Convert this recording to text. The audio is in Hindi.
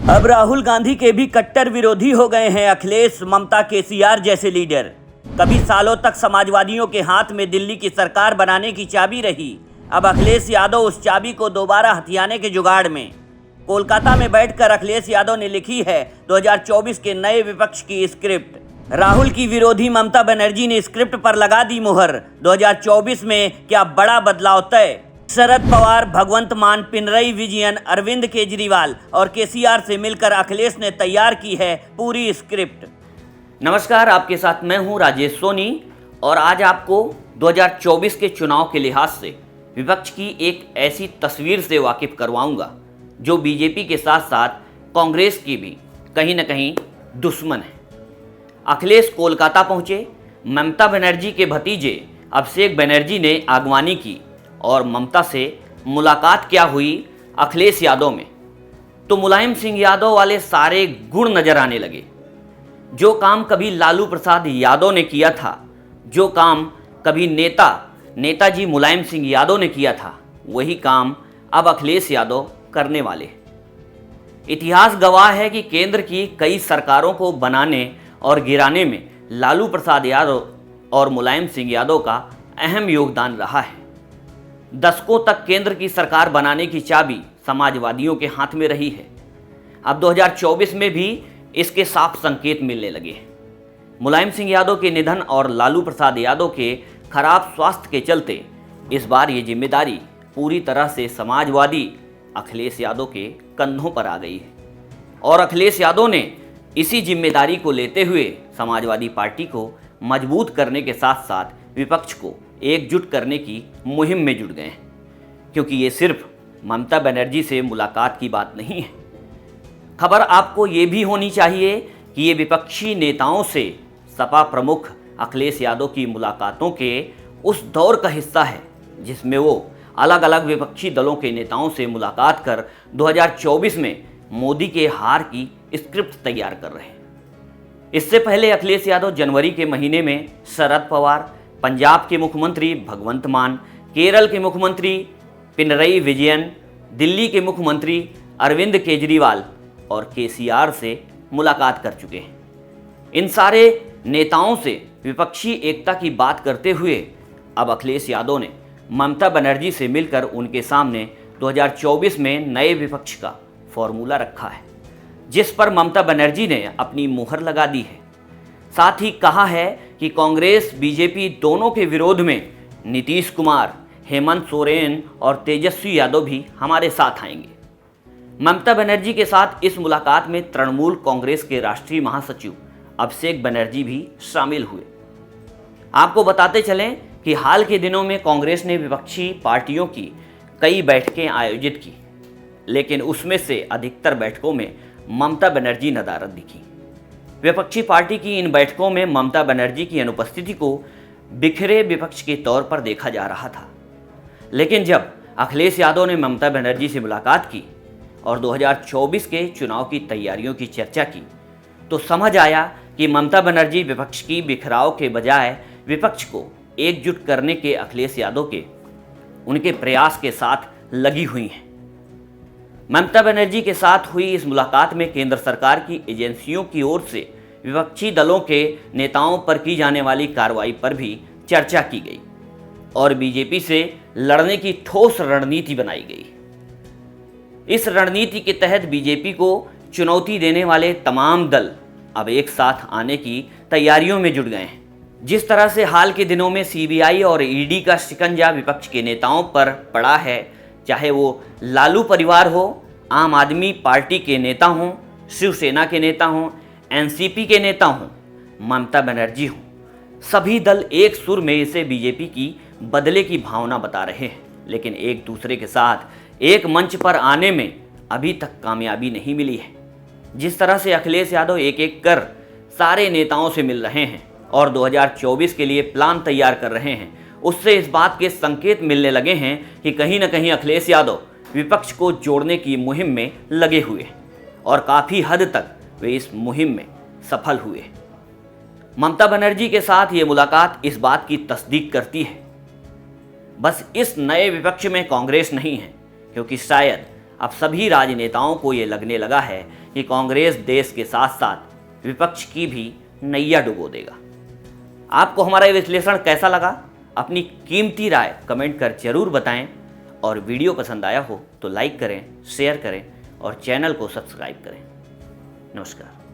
अब राहुल गांधी के भी कट्टर विरोधी हो गए हैं अखिलेश, ममता, केसीआर जैसे लीडर। कभी सालों तक समाजवादियों के हाथ में दिल्ली की सरकार बनाने की चाबी रही, अब अखिलेश यादव उस चाबी को दोबारा हथियाने के जुगाड़ में। कोलकाता में बैठकर अखिलेश यादव ने लिखी है 2024 के नए विपक्ष की स्क्रिप्ट। राहुल की विरोधी ममता बनर्जी ने स्क्रिप्ट पर लगा दी मुहर। 2024 में क्या बड़ा बदलाव तय। शरद पवार, भगवंत मान, पिनरई विजयन, अरविंद केजरीवाल और केसीआर से मिलकर अखिलेश ने तैयार की है पूरी स्क्रिप्ट। नमस्कार, आपके साथ मैं हूं राजेश सोनी और आज आपको 2024 के चुनाव के लिहाज से विपक्ष की एक ऐसी तस्वीर से वाकिफ करवाऊंगा जो बीजेपी के साथ साथ कांग्रेस की भी कहीं न कहीं दुश्मन है। अखिलेश कोलकाता पहुंचे, ममता बनर्जी के भतीजे अभिषेक बनर्जी ने आगवानी की और ममता से मुलाकात क्या हुई अखिलेश यादव में, तो मुलायम सिंह यादव वाले सारे गुण नजर आने लगे। जो काम कभी लालू प्रसाद यादव ने किया था, जो काम कभी नेताजी मुलायम सिंह यादव ने किया था, वही काम अब अखिलेश यादव करने वाले। इतिहास गवाह है कि केंद्र की कई सरकारों को बनाने और गिराने में लालू प्रसाद यादव और मुलायम सिंह यादव का अहम योगदान रहा है। दशकों तक केंद्र की सरकार बनाने की चाबी समाजवादियों के हाथ में रही है। अब 2024 में भी इसके साफ संकेत मिलने लगे हैं। मुलायम सिंह यादव के निधन और लालू प्रसाद यादव के खराब स्वास्थ्य के चलते इस बार ये जिम्मेदारी पूरी तरह से समाजवादी अखिलेश यादव के कंधों पर आ गई है और अखिलेश यादव ने इसी जिम्मेदारी को लेते हुए समाजवादी पार्टी को मजबूत करने के साथ साथ विपक्ष को एकजुट करने की मुहिम में जुट गए हैं, क्योंकि ये सिर्फ ममता बनर्जी से मुलाकात की बात नहीं है। खबर आपको ये भी होनी चाहिए कि ये विपक्षी नेताओं से सपा प्रमुख अखिलेश यादव की मुलाकातों के उस दौर का हिस्सा है जिसमें वो अलग अलग विपक्षी दलों के नेताओं से मुलाकात कर 2024 में मोदी के हार की स्क्रिप्ट तैयार कर रहे हैं। इससे पहले अखिलेश यादव जनवरी के महीने में शरद पवार, पंजाब के मुख्यमंत्री भगवंत मान, केरल के मुख्यमंत्री पिनरई विजयन, दिल्ली के मुख्यमंत्री अरविंद केजरीवाल और केसीआर से मुलाकात कर चुके हैं। इन सारे नेताओं से विपक्षी एकता की बात करते हुए अब अखिलेश यादव ने ममता बनर्जी से मिलकर उनके सामने 2024 में नए विपक्ष का फॉर्मूला रखा है, जिस पर ममता बनर्जी ने अपनी मुहर लगा दी है। साथ ही कहा है कि कांग्रेस बीजेपी दोनों के विरोध में नीतीश कुमार, हेमंत सोरेन और तेजस्वी यादव भी हमारे साथ आएंगे। ममता बनर्जी के साथ इस मुलाकात में तृणमूल कांग्रेस के राष्ट्रीय महासचिव अभिषेक बनर्जी भी शामिल हुए। आपको बताते चलें कि हाल के दिनों में कांग्रेस ने विपक्षी पार्टियों की कई बैठकें आयोजित की, लेकिन उसमें से अधिकतर बैठकों में ममता बनर्जी नदारद दिखी। विपक्षी पार्टी की इन बैठकों में ममता बनर्जी की अनुपस्थिति को बिखरे विपक्ष के तौर पर देखा जा रहा था, लेकिन जब अखिलेश यादव ने ममता बनर्जी से मुलाकात की और 2024 के चुनाव की तैयारियों की चर्चा की, तो समझ आया कि ममता बनर्जी विपक्ष की बिखराव के बजाय विपक्ष को एकजुट करने के अखिलेश यादव के उनके प्रयास के साथ लगी हुई हैं। ममता बनर्जी के साथ हुई इस मुलाकात में केंद्र सरकार की एजेंसियों की ओर से विपक्षी दलों के नेताओं पर की जाने वाली कार्रवाई पर भी चर्चा की गई और बीजेपी से लड़ने की ठोस रणनीति बनाई गई। इस रणनीति के तहत बीजेपी को चुनौती देने वाले तमाम दल अब एक साथ आने की तैयारियों में जुट गए हैं। जिस तरह से हाल के दिनों में सीबीआई और ईडी का शिकंजा विपक्ष के नेताओं पर पड़ा है, चाहे वो लालू परिवार हो, आम आदमी पार्टी के नेता हों, शिवसेना के नेता हों, एनसीपी के नेता हों, ममता बनर्जी हों, सभी दल एक सुर में इसे बीजेपी की बदले की भावना बता रहे हैं, लेकिन एक दूसरे के साथ एक मंच पर आने में अभी तक कामयाबी नहीं मिली है। जिस तरह से अखिलेश यादव एक एक कर सारे नेताओं से मिल रहे हैं और 2024 के लिए प्लान तैयार कर रहे हैं, उससे इस बात के संकेत मिलने लगे हैं कि कहीं न कहीं अखिलेश यादव विपक्ष को जोड़ने की मुहिम में लगे हुए हैं और काफ़ी हद तक वे इस मुहिम में सफल हुए। ममता बनर्जी के साथ ये मुलाकात इस बात की तस्दीक करती है, बस इस नए विपक्ष में कांग्रेस नहीं है, क्योंकि शायद अब सभी राजनेताओं को ये लगने लगा है कि कांग्रेस देश के साथ साथ विपक्ष की भी नैया डुबो देगा। आपको हमारा ये विश्लेषण कैसा लगा? अपनी कीमती राय कमेंट कर जरूर बताएं और वीडियो पसंद आया हो तो लाइक करें, शेयर करें और चैनल को सब्सक्राइब करें। नमस्कार।